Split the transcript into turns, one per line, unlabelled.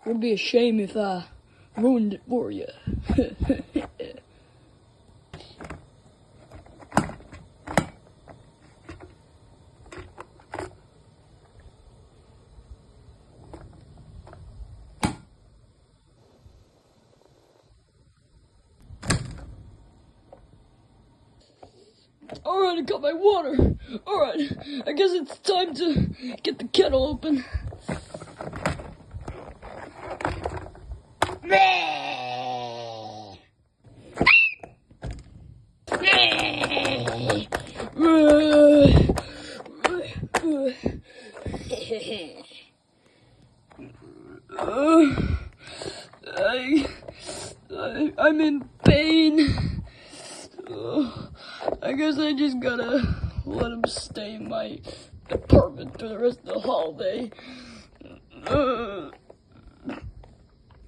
Would be a shame if I ruined it for you. Alright, I got my water. Alright, I guess it's time to get the kettle open. I'm in pain. I guess I just gotta let him stay in my apartment for the rest of the holiday.